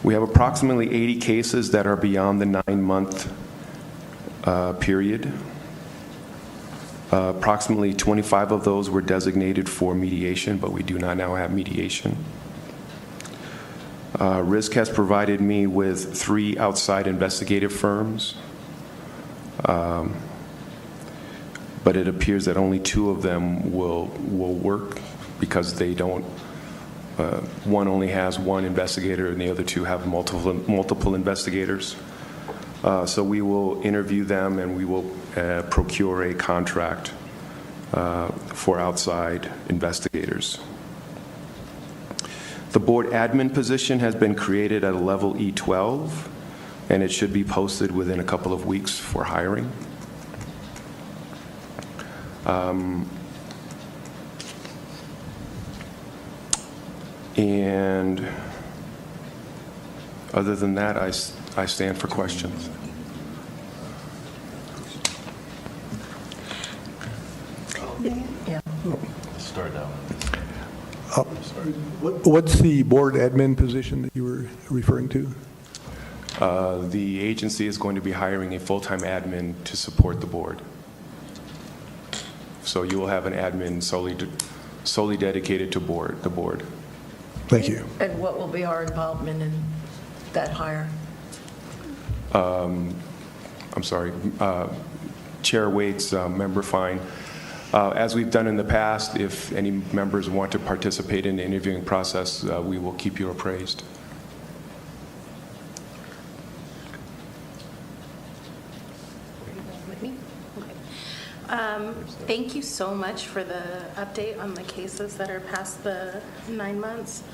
We have approximately 80 cases that are beyond the 9-month period. Approximately 25 of those were designated for mediation, but we do not now have mediation. RISC has provided me with 3 outside investigative firms, but it appears that only 2 of them will work because they don't. One only has 1 investigator, and the other 2 have multiple investigators. So we will interview them, and we will procure a contract for outside investigators. The board admin position has been created at a level E12, and it should be posted within a couple of weeks for hiring. And other than that, I stand for questions. Yeah. Start out. What's the board admin position that you were referring to? The agency is going to be hiring a full-time admin to support the board. So you will have an admin solely dedicated to the board. Thank you. And what will be our involvement in that hire? I'm sorry, Chair Waits, Member Fine. As we've done in the past, if any members want to participate in the interviewing process, we will keep you appraised. Thank you so much for the update on the cases that are past the 9 months.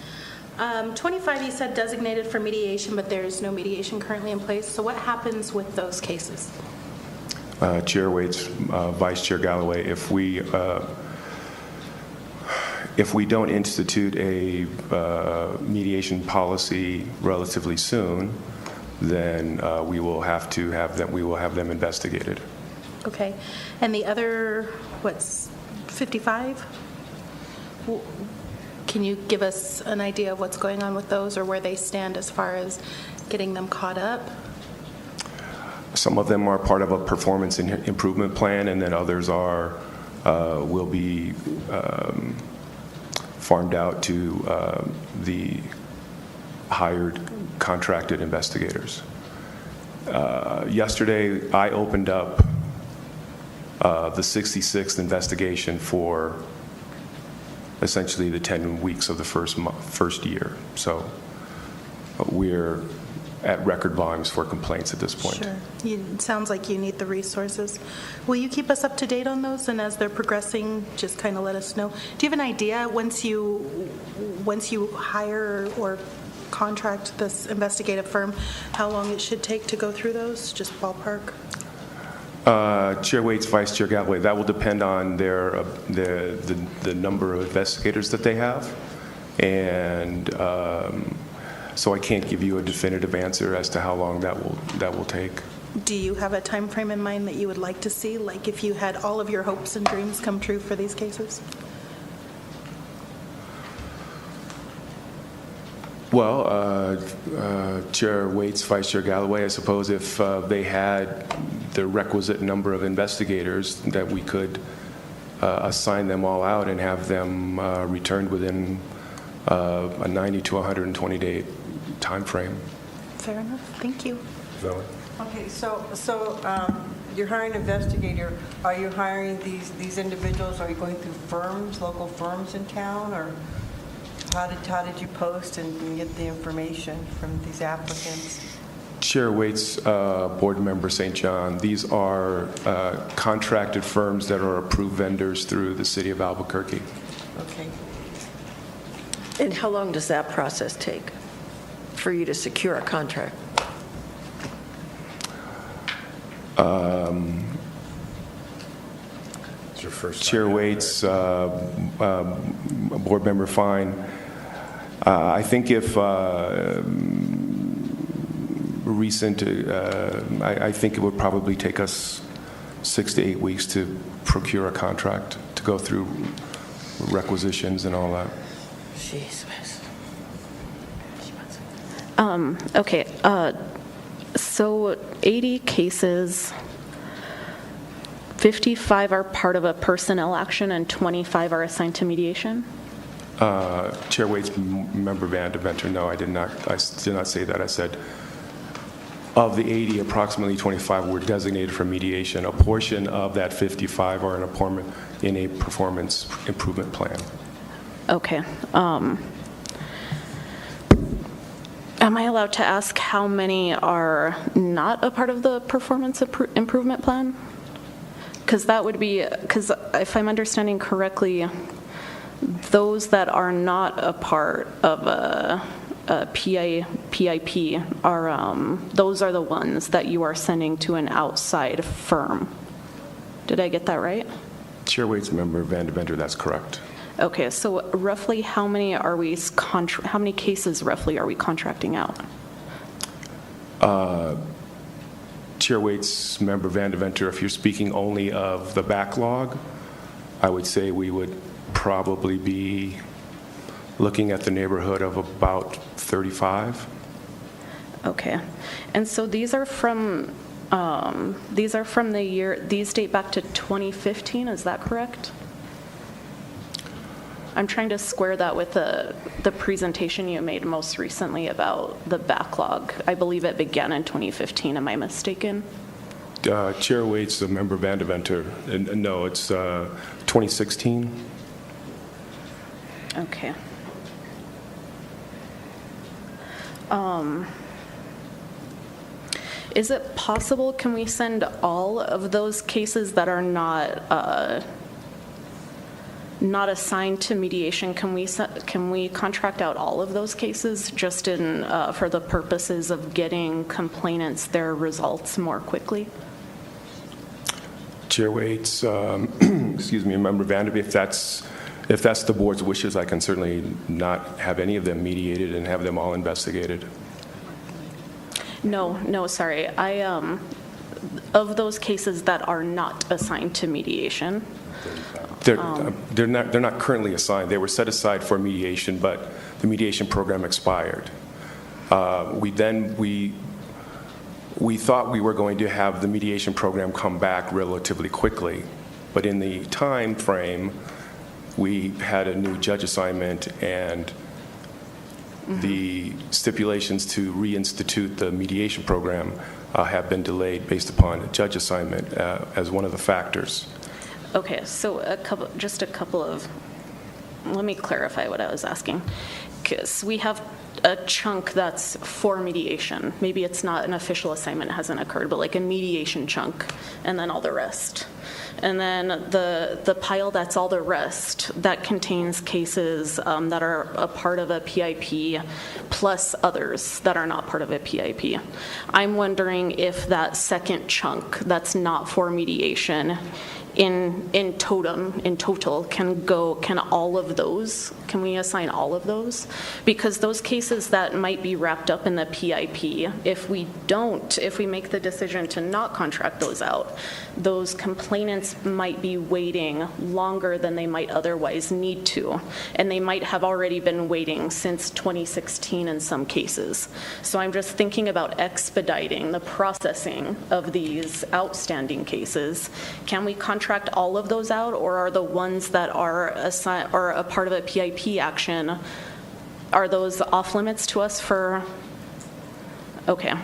25 you said designated for mediation, but there is no mediation currently in place. So what happens with those cases? Chair Waits, Vice Chair Galloway, if we don't institute a mediation policy relatively soon, then we will have them investigated. Okay. And the other, 55? Can you give us an idea of what's going on with those or where they stand as far as getting them caught up? Some of them are part of a performance improvement plan, and then others will be farmed out to the hired contracted investigators. Yesterday, I opened up the 66th investigation for essentially the 10 weeks of the first year. So we're at record volumes for complaints at this point. Sure. It sounds like you need the resources. Will you keep us up to date on those? And as they're progressing, just kind of let us know. Do you have an idea once you hire or contract this investigative firm, how long it should take to go through those? Just ballpark. Chair Waits, Vice Chair Galloway, that will depend on the number of investigators that they have, and so I can't give you a definitive answer as to how long that will take. Do you have a time frame in mind that you would like to see, like if you had all of your hopes and dreams come true for these cases? Well, Chair Waits, Vice Chair Galloway, I suppose if they had the requisite number of investigators, that we could assign them all out and have them returned within a 90 to 120 day time frame. Fair enough. Thank you. Zoe? Okay, so you're hiring an investigator. Are you hiring these individuals? Are you going through firms, local firms in town, or how did you post and get the information from these applicants? Chair Waits, Board Member St. John, these are contracted firms that are approved vendors through the City of Albuquerque. Okay. And how long does that process take for you to secure a contract? It's your first time Chair out Waits, Board Member Fine, I think if recent, I think it would probably take us 6 to 8 weeks to procure a contract, to go through requisitions and all that. Jeez. Okay, so 80 cases, 55 are part of a personnel action and 25 are assigned to mediation? Chair Waits, Member Van Deventer, no, I did not say that. I said of the 80, approximately 25 were designated for mediation. A portion of that 55 are in a performance improvement plan. Okay. Am I allowed to ask how many are not a part of the performance improvement plan? Because that would be, because if I'm understanding correctly, those that are not a part of a PIP are, those are the ones that you are sending to an outside firm. Did I get that right? Chair Waits, Member Van Deventer, that's correct. Okay, so roughly how many cases roughly are we contracting out? Chair Waits, Member Van Deventer, if you're speaking only of the backlog, I would say we would probably be looking at the neighborhood of about 35. Okay, and so these are from the year, these date back to 2015, is that correct? I'm trying to square that with the presentation you made most recently about the backlog. I believe it began in 2015, am I mistaken? Chair Waits, Member Van Deventer, no, it's 2016. Okay. Is it possible, can we send all of those cases that are not assigned to mediation, can we contract out all of those cases just for the purposes of getting complainants their results more quickly? Chair Waits, excuse me, Member Vanderbilt, if that's the board's wishes, I can certainly not have any of them mediated and have them all investigated. No, sorry. Of those cases that are not assigned to mediation. They're not currently assigned. They were set aside for mediation, but the mediation program expired. We thought we were going to have the mediation program come back relatively quickly, but in the time frame, we had a new judge assignment, and the stipulations to reinstitute the mediation program have been delayed based upon a judge assignment as one of the factors. Okay, so let me clarify what I was asking. Because we have a chunk that's for mediation. Maybe it's not an official assignment, hasn't occurred, but like a mediation chunk, and then all the rest. And then the pile that's all the rest, that contains cases that are a part of a PIP, plus others that are not part of a PIP. I'm wondering if that second chunk that's not for mediation in total can all of those, can we assign all of those? Because those cases that might be wrapped up in the PIP, if we make the decision to not contract those out, those complainants might be waiting longer than they might otherwise need to, and they might have already been waiting since 2016 in some cases. So I'm just thinking about expediting the processing of these outstanding cases. Can we contract all of those out, or are the ones that are assigned or a part of a PIP action, are those off limits to us for? Okay.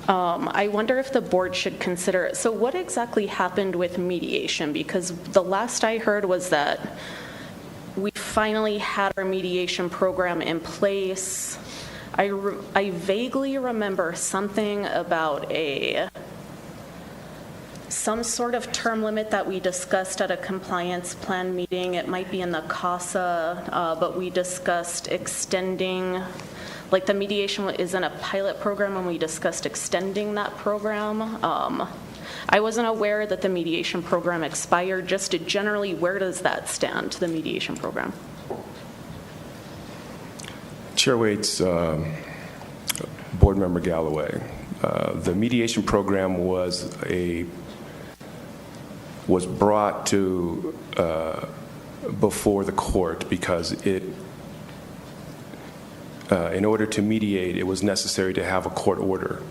I wonder if the board should consider, so what exactly happened with mediation? Because the last I heard was that we finally had our mediation program in place. I vaguely remember something about some sort of term limit that we discussed at a compliance plan meeting. It might be in the CASA, but we discussed extending, like the mediation is in a pilot program, and we discussed extending that program. I wasn't aware that the mediation program expired. Just generally, where does that stand, the mediation program? Chair Waits, Board Member Galloway, the mediation program was brought to before the court because it in order to mediate, it was necessary to have a court order.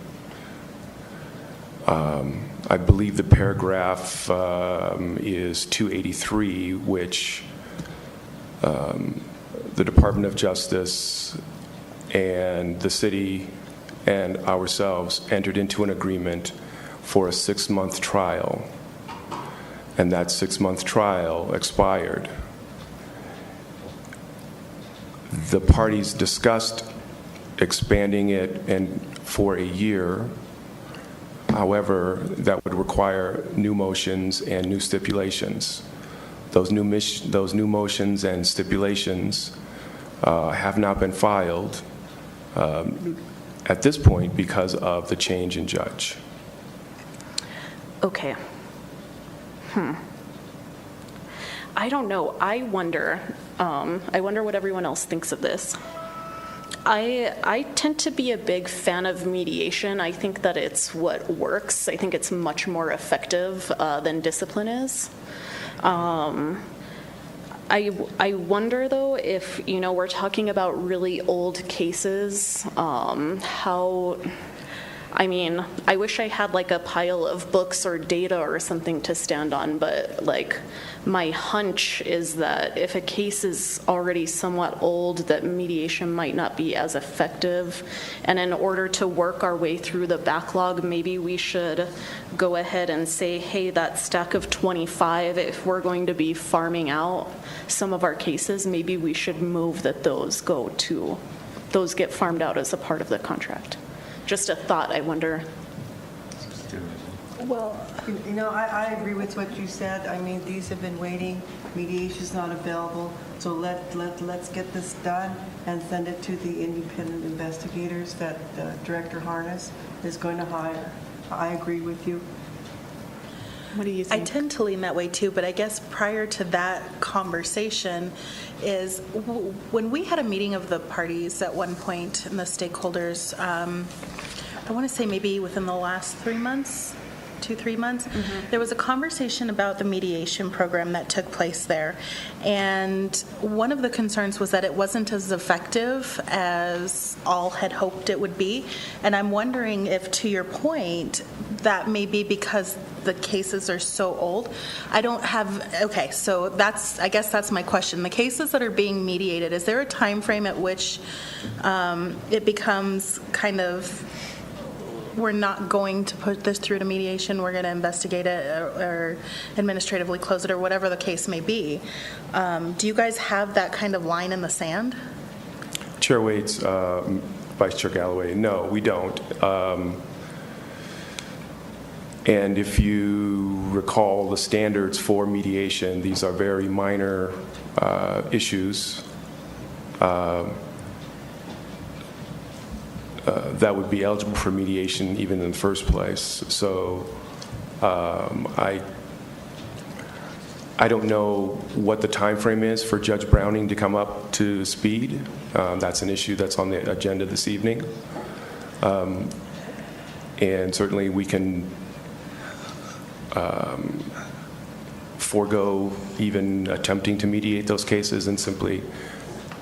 I believe the paragraph is 283, which the Department of Justice and the city and ourselves entered into an agreement for a 6-month trial, and that 6-month trial expired. The parties discussed expanding it for a year. However, that would require new motions and new stipulations. Those new motions and stipulations have not been filed at this point because of the change in judge. Okay. I don't know. I wonder what everyone else thinks of this. I tend to be a big fan of mediation. I think that it's what works. I think it's much more effective than discipline is. I wonder, though, if, we're talking about really old cases, I wish I had like a pile of books or data or something to stand on, but like my hunch is that if a case is already somewhat old, that mediation might not be as effective. And in order to work our way through the backlog, maybe we should go ahead and say, hey, that stack of 25, if we're going to be farming out some of our cases, maybe we should move that those get farmed out as a part of the contract. Just a thought, I wonder. Well, I agree with what you said. I mean, these have been waiting. Mediation's not available. So let's get this done and send it to the independent investigators that Director Harness is going to hire. I agree with you. What do you think? I tend to lean that way too, but I guess prior to that conversation is when we had a meeting of the parties at one point and the stakeholders, I want to say maybe within the last 3 months, 2-3 months, there was a conversation about the mediation program that took place there. And one of the concerns was that it wasn't as effective as all had hoped it would be. And I'm wondering if, to your point, that may be because the cases are so old. So I guess that's my question. The cases that are being mediated, is there a time frame at which it becomes kind of, we're not going to put this through to mediation, we're going to investigate it or administratively close it or whatever the case may be? Do you guys have that kind of line in the sand? Chair Waits, Vice Chair Galloway, no, we don't. And if you recall the standards for mediation, these are very minor issues that would be eligible for mediation even in the first place. So I don't know what the time frame is for Judge Browning to come up to speed. That's an issue that's on the agenda this evening. And certainly we can forego even attempting to mediate those cases and simply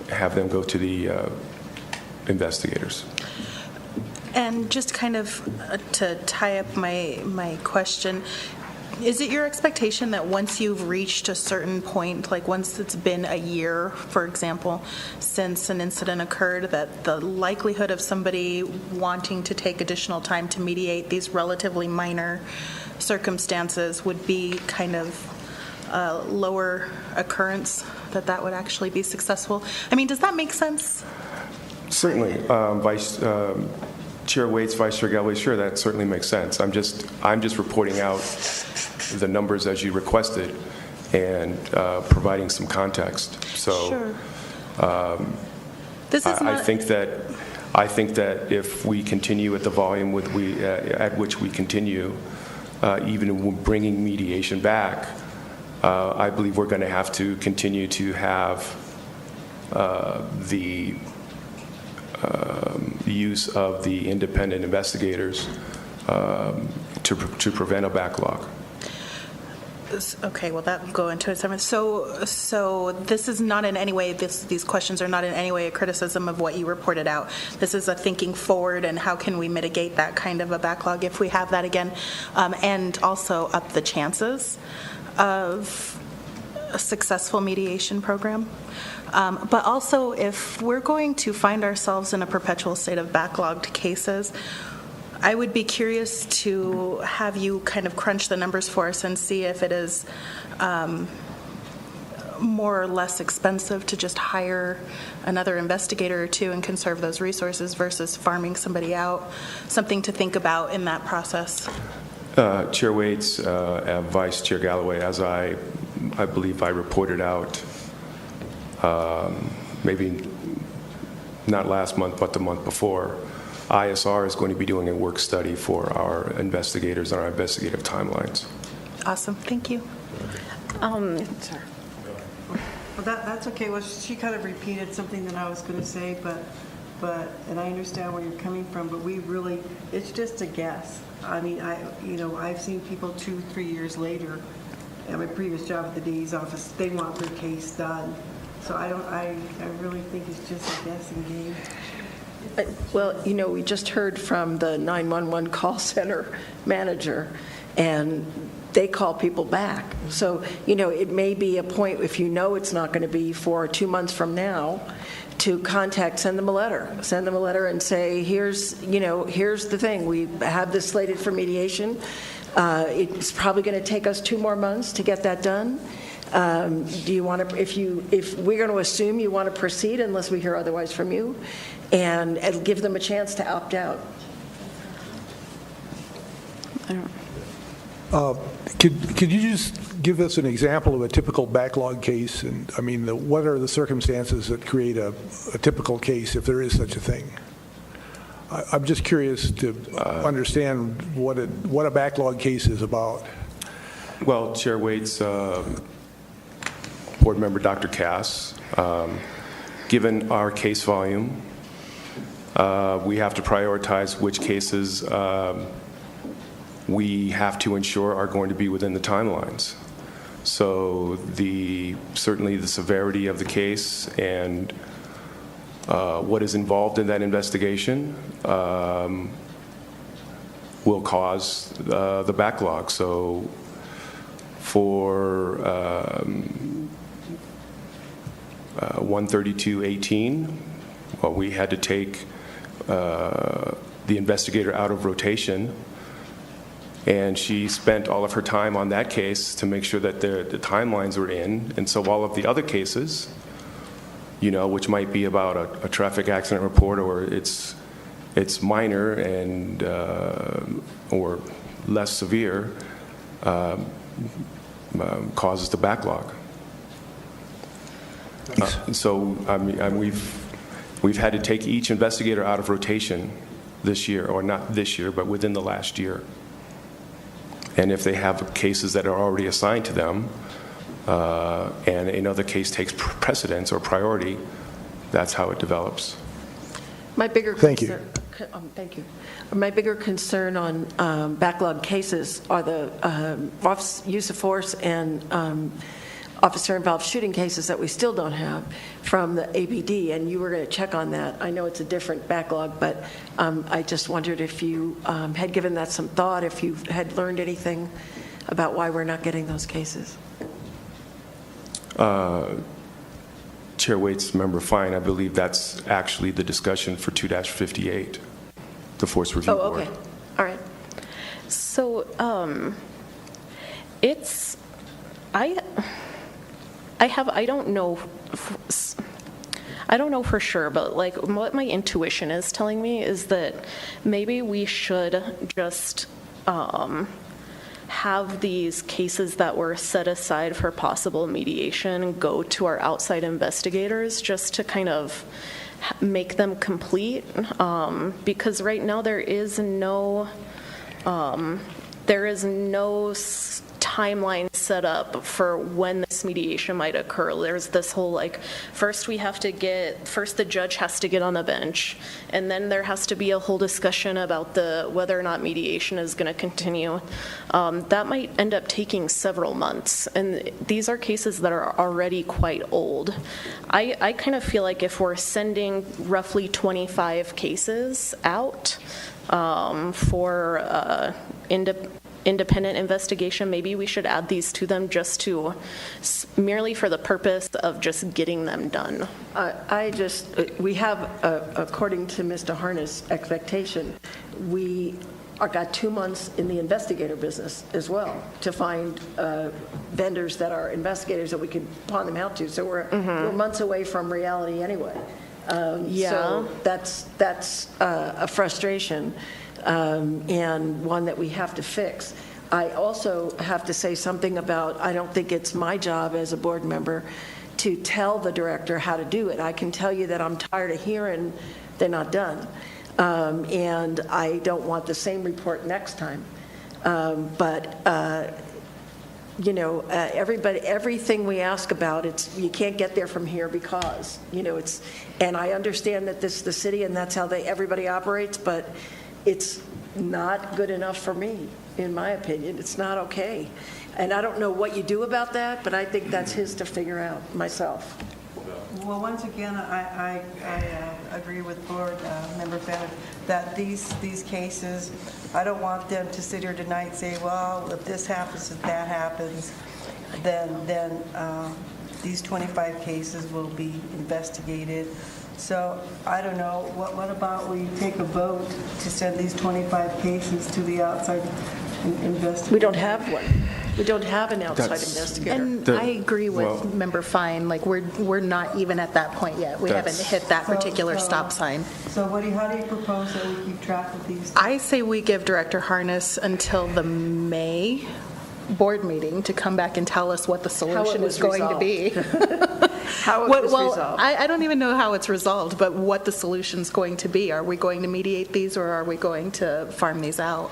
have them go to the investigators. And just kind of to tie up my question, is it your expectation that once you've reached a certain point, like once it's been a year, for example, since an incident occurred, that the likelihood of somebody wanting to take additional time to mediate these relatively minor circumstances would be kind of lower occurrence, that would actually be successful? I mean, does that make sense? Certainly, Chair Waits, Vice Chair Galloway, sure, that certainly makes sense. I'm just reporting out the numbers as you requested and providing some context. So, Sure. This is I think that if we continue at the volume at which we continue, even bringing mediation back, I believe we're going to have to continue to have the use of the independent investigators to prevent a backlog. Okay, well, that will go into it. So this is not in any way, these questions are not in any way a criticism of what you reported out. This is a thinking forward and how can we mitigate that kind of a backlog if we have that again, and also up the chances of a successful mediation program. But also, if we're going to find ourselves in a perpetual state of backlogged cases, I would be curious to have you kind of crunch the numbers for us and see if it is more or less expensive to just hire another investigator or two and conserve those resources versus farming somebody out. Something to think about in that process. Chair Waits, Vice Chair Galloway, as I believe I reported out, maybe not last month, but the month before, ISR is going to be doing a work study for our investigators and our investigative timelines. Awesome, thank you. Well, that's okay. Well, she kind of repeated something that I was going to say, but and I understand where you're coming from, but we really, it's just a guess. I mean, I've seen people 2-3 years later at my previous job at the DA's office, they want their case done. So I really think it's just a guessing game. Well, we just heard from the 911 call center manager, and they call people back. So, it may be a point, if it's not going to be for 2 months from now, to send them a letter and say, here's the thing, we have this slated for mediation. It's probably going to take us 2 more months to get that done. Do you want to, if we're going to assume you want to proceed unless we hear otherwise from you, and give them a chance to opt out. Could you just give us an example of a typical backlog case? And I mean, what are the circumstances that create a typical case, if there is such a thing? I'm just curious to understand what a backlog case is about. Well, Chair Waits, Board Member Dr. Cass, given our case volume, we have to prioritize which cases we have to ensure are going to be within the timelines. So certainly the severity of the case and what is involved in that investigation will cause the backlog. So for 132.18, well, we had to take the investigator out of rotation, and she spent all of her time on that case to make sure that the timelines were in. And so all of the other cases, which might be about a traffic accident report, or it's minor and or less severe, causes the backlog. So we've had to take each investigator out of rotation this year, or not this year, but within the last year. And if they have cases that are already assigned to them, and another case takes precedence or priority, that's how it develops. Thank you. Thank you. My bigger concern on backlog cases are the use of force and officer-involved shooting cases that we still don't have from the ABD, and you were going to check on that. I know it's a different backlog, but I just wondered if you had given that some thought, if you had learned anything about why we're not getting those cases. Chair Waits, Member Fine, I believe that's actually the discussion for 2-58, the Force Review Board. Oh, okay. All right. So I don't know for sure, but like what my intuition is telling me is that maybe we should just have these cases that were set aside for possible mediation go to our outside investigators just to kind of make them complete, because right now there is no timeline set up for when this this mediation might occur. There's this whole, like, first the judge has to get on the bench, and then there has to be a whole discussion about whether or not mediation is going to continue. That might end up taking several months, and these are cases that are already quite old. I kind of feel like if we're sending roughly 25 cases out for independent investigation, maybe we should add these to them just to merely for the purpose of just getting them done. We have, according to Mr. Harness' expectation, we got 2 months in the investigator business as well to find vendors that are investigators that we could pawn them out to. So we're months away from reality anyway. So that's a frustration and one that we have to fix. I also have to say something about, I don't think it's my job as a board member to tell the director how to do it. I can tell you that I'm tired of hearing they're not done. And I don't want the same report next time. Everything we ask about, you can't get there from here because, and I understand that this is the city and that's how everybody operates, but it's not good enough for me, in my opinion. It's not okay. And I don't know what you do about that, but I think that's his to figure out myself. Well, once again, I agree with Board Member Bennett that these cases, I don't want them to sit here tonight and say, well, if this happens, if that happens, then these 25 cases will be investigated. So I don't know, what about we take a vote to send these 25 cases to the outside investigator? We don't have one. We don't have an outside investigator. And I agree with Member Fine, like we're not even at that point yet. We haven't hit that particular stop sign. So how do you propose that we keep track of these? I say we give Director Harness until the May board meeting to come back and tell us what the solution is going to be. How it was resolved. I don't even know how it's resolved, but what the solution's going to be. Are we going to mediate these or are we going to farm these out?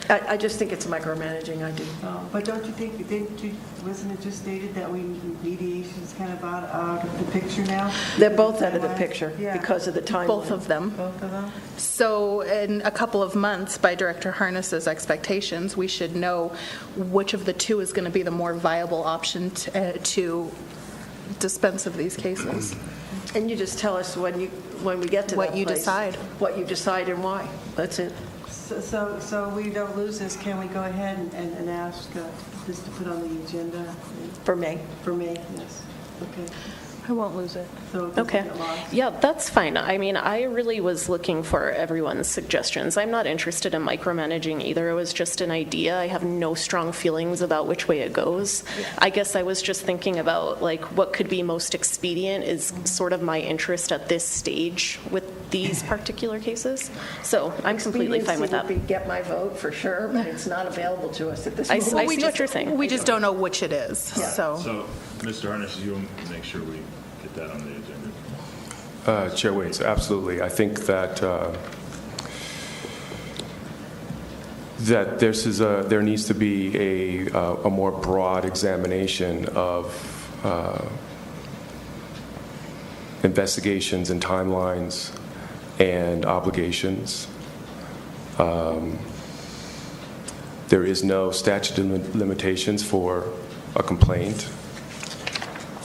I just think it's micromanaging, I do. But don't you think, wasn't it just stated that mediation is kind of out of the picture now? They're both out of the picture Yeah. because of the timeline. Both of them. Both of them? So in a couple of months, by Director Harness's expectations, we should know which of the two is going to be the more viable option to dispense of these cases. And you just tell us when we get to What that you place, decide. what you decide and why. That's it. So we don't lose this, can we go ahead and ask this to put on the agenda? For May. For May, yes. Okay. I won't lose it. So it doesn't Okay. get lost. Yeah, that's fine. I mean, I really was looking for everyone's suggestions. I'm not interested in micromanaging either. It was just an idea. I have no strong feelings about which way it goes. I guess I was just thinking about, like, what could be most expedient is sort of my interest at this stage with these particular cases. So I'm completely fine with that. Expediency would get my vote for sure, but it's not available to us at this I moment. see what you're saying. We just don't know which it is, so. So, Mr. Harness, you'll make sure we get that on the agenda. Chair Waits, absolutely. I think that there needs to be a more broad examination of investigations and timelines and obligations. There is no statute of limitations for a complaint.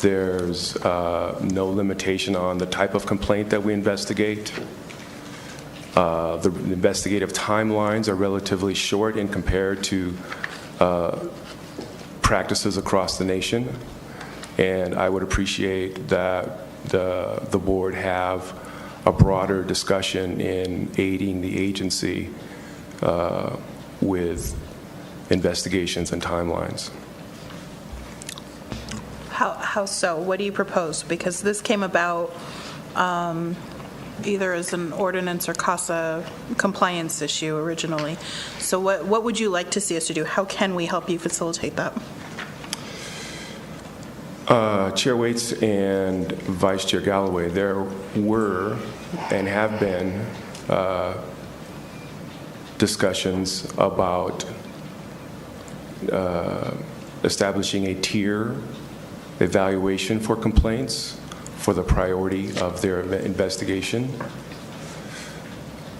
There's no limitation on the type of complaint that we investigate. The investigative timelines are relatively short in compared to practices across the nation. And I would appreciate that the board have a broader discussion in aiding the agency with investigations and timelines. How so? What do you propose? Because this came about either as an ordinance or CASA compliance issue originally. So what would you like to see us to do? How can we help you facilitate that? Chair Waits and Vice Chair Galloway, there were and have been discussions about establishing a tier evaluation for complaints for the priority of their investigation.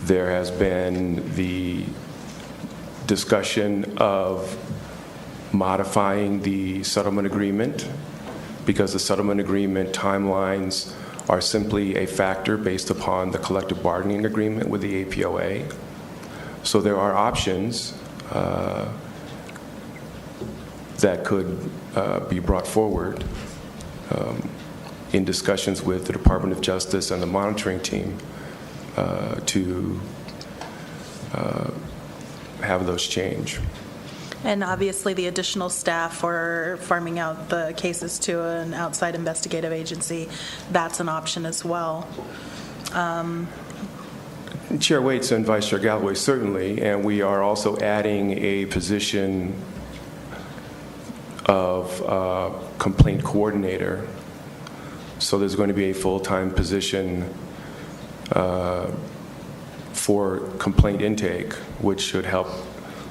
There has been the discussion of modifying the settlement agreement because the settlement agreement timelines are simply a factor based upon the collective bargaining agreement with the APOA. So there are options that could be brought forward in discussions with the Department of Justice and the monitoring team to have those change. And obviously, the additional staff or farming out the cases to an outside investigative agency, that's an option as well. Chair Waits and Vice Chair Galloway, certainly, and we are also adding a position of complaint coordinator. So there's going to be a full-time position for complaint intake, which should help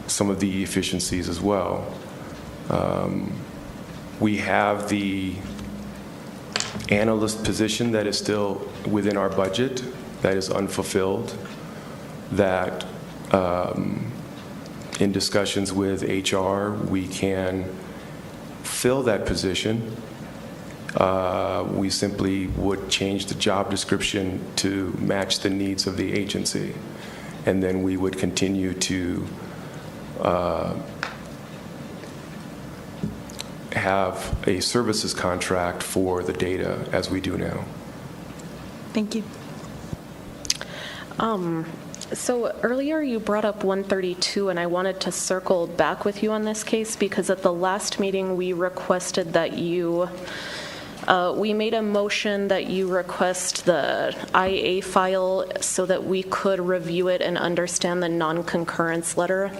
some of the efficiencies as well. We have the analyst position that is still within our budget, that is unfulfilled, that in discussions with HR, we can fill that position. We simply would change the job description to match the needs of the agency, and then we would continue to have a services contract for the data as we do now. Thank you. So earlier you brought up 132, and I wanted to circle back with you on this case because at the last meeting we requested that you, we made a motion that you request the IA file so that we could review it and understand the non-concurrence letter.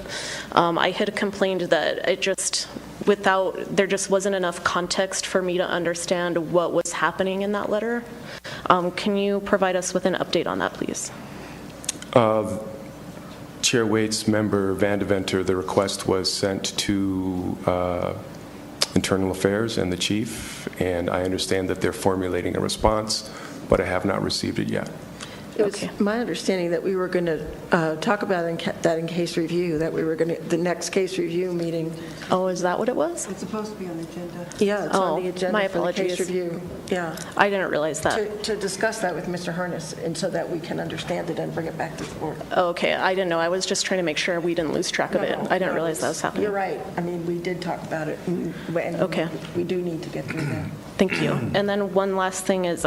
I had complained that it just, there just wasn't enough context for me to understand what was happening in that letter. Can you provide us with an update on that, please? Chair Waits, Member Vandeventer, the request was sent to Internal Affairs and the Chief, and I understand that they're formulating a response, but I have not received it yet. It was my understanding that we were going to talk about that in case review, that we were going to, the next case review meeting. Oh, is that what it was? It's supposed to be on the agenda. Yeah, it's on the agenda my for the case apologies. review. Yeah. I didn't realize that. To discuss that with Mr. Harness, and so that we can understand it and bring it back to the board. Okay, I didn't know. I was just trying to make sure we didn't lose track of it. I didn't realize that was happening. You're right. I mean, we did talk about it, and Okay. we do need to get through that. Thank you. And then one last thing is,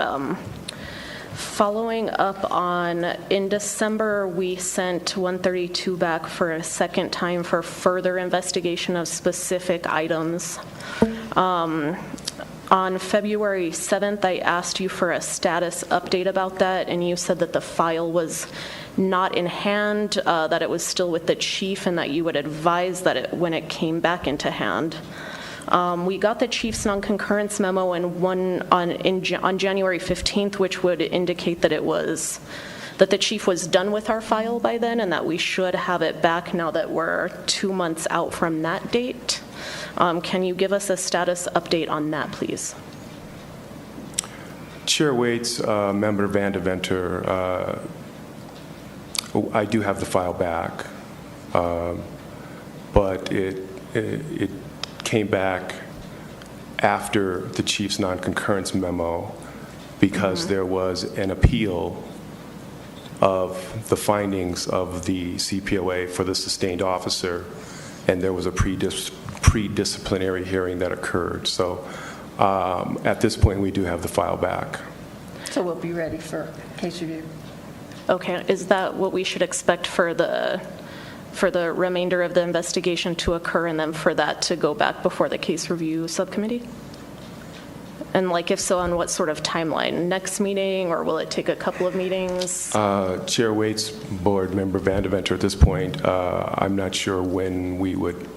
following up on, in December, we sent 132 back for a second time for further investigation of specific items. On February 7th, I asked you for a status update about that, and you said that the file was not in hand, that it was still with the chief, and that you would advise that it, when it came back into hand. We got the chief's non-concurrence memo on January 15th, which would indicate that that the chief was done with our file by then, and that we should have it back now that we're 2 months out from that date. Can you give us a status update on that, please? Chair Waits, Member Vandeventer, I do have the file back, but it came back after the chief's non-concurrence memo because there was an appeal of the findings of the CPOA for the sustained officer, and there was a pre-disciplinary hearing that occurred. So at this point, we do have the file back. So we'll be ready for case review. Okay, is that what we should expect for the remainder of the investigation to occur, and then for that to go back before the case review subcommittee? And like, if so, on what sort of timeline? Next meeting, or will it take a couple of meetings? Chair Waits, Board Member Vandeventer, at this point, I'm not sure when we would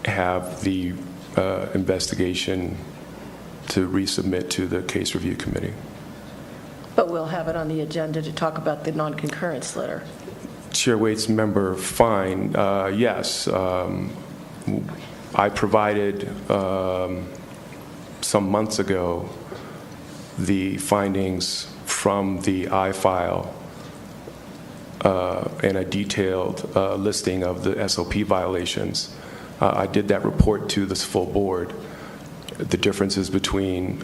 have the investigation to resubmit to the case review committee. But we'll have it on the agenda to talk about the non-concurrence letter. Chair Waits, Member Fine, yes. I provided some months ago the findings from the I-file and a detailed listing of the SOP violations. I did that report to this full board, the differences between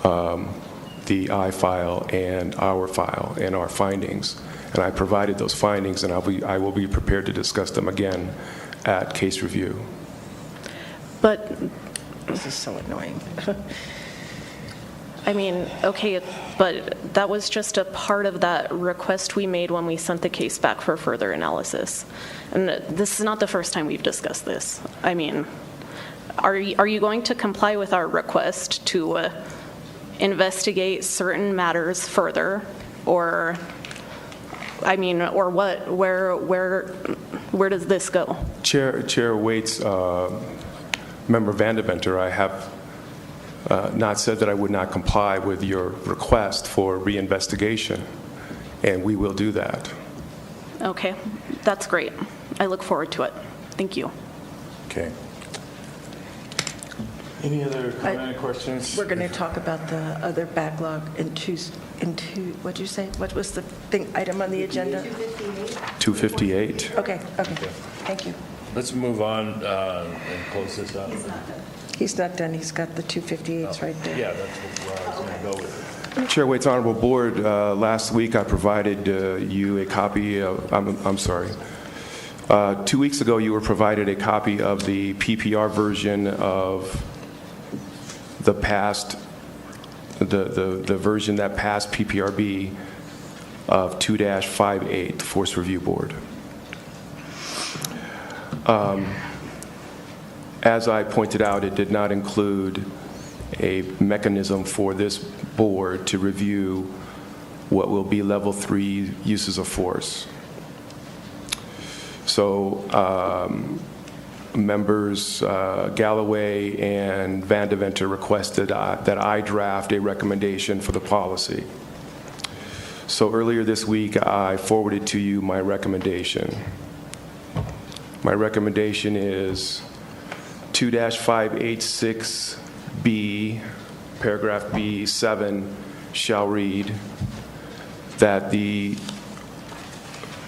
the I-file and our file and our findings. And I provided those findings, and I will be prepared to discuss them again at case review. But, This is so annoying. I mean, okay, but that was just a part of that request we made when we sent the case back for further analysis. And this is not the first time we've discussed this. I mean, are you going to comply with our request to investigate certain matters further, or, I mean, or what? Where does this go? Chair Waits, Member Vandeventer, I have not said that I would not comply with your request for reinvestigation, and we will do that. Okay, that's great. I look forward to it. Thank you. Okay. Any other comment or questions? We're going to talk about the other backlog in two, what'd you say? What was the item on the agenda? 258. Okay, thank you. Let's move on and close this up. He's not done, he's got the 258s right there. Yeah, that's where I was going to go with it. Chair Waits, Honorable Board, last week I provided you a copy of, I'm sorry, 2 weeks ago you were provided a copy of the PPR version of the past, the version that passed PPRB of 2-58, the Force Review Board. As I pointed out, it did not include a mechanism for this board to review what will be level 3 uses of force. So members Galloway and Vandeventer requested that I draft a recommendation for the policy. So earlier this week, I forwarded to you my recommendation. My recommendation is 2-586B, paragraph B7, shall read that the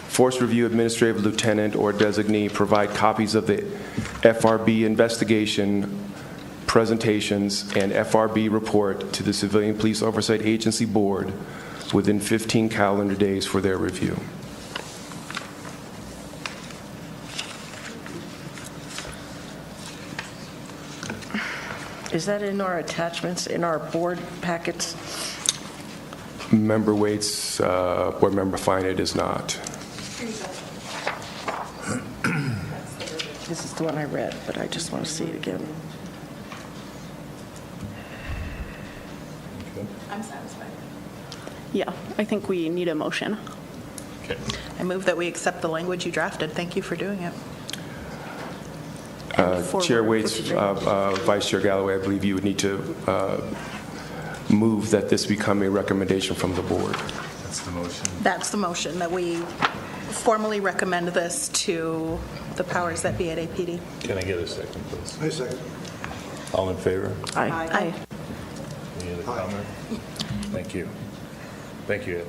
Force Review Administrative Lieutenant or designee provide copies of the FRB investigation presentations and FRB report to the Civilian Police Oversight Agency Board within 15 calendar days for their review. Is that in our attachments, in our board packets? Member Waits, Board Member Fine, it is not. This is the one I read, but I just want to see it again. I'm satisfied. Yeah, I think we need a motion. Okay. I move that we accept the language you drafted. Thank you for doing it. Chair Waits, Vice Chair Galloway, I believe you would need to move that this become a recommendation from the board. That's the motion. That's the motion, that we formally recommend this to the powers that be at APD. Can I get a second, please? I second. All in favor? Aye. Aye. Any other comment? Thank you. Thank you, Ed.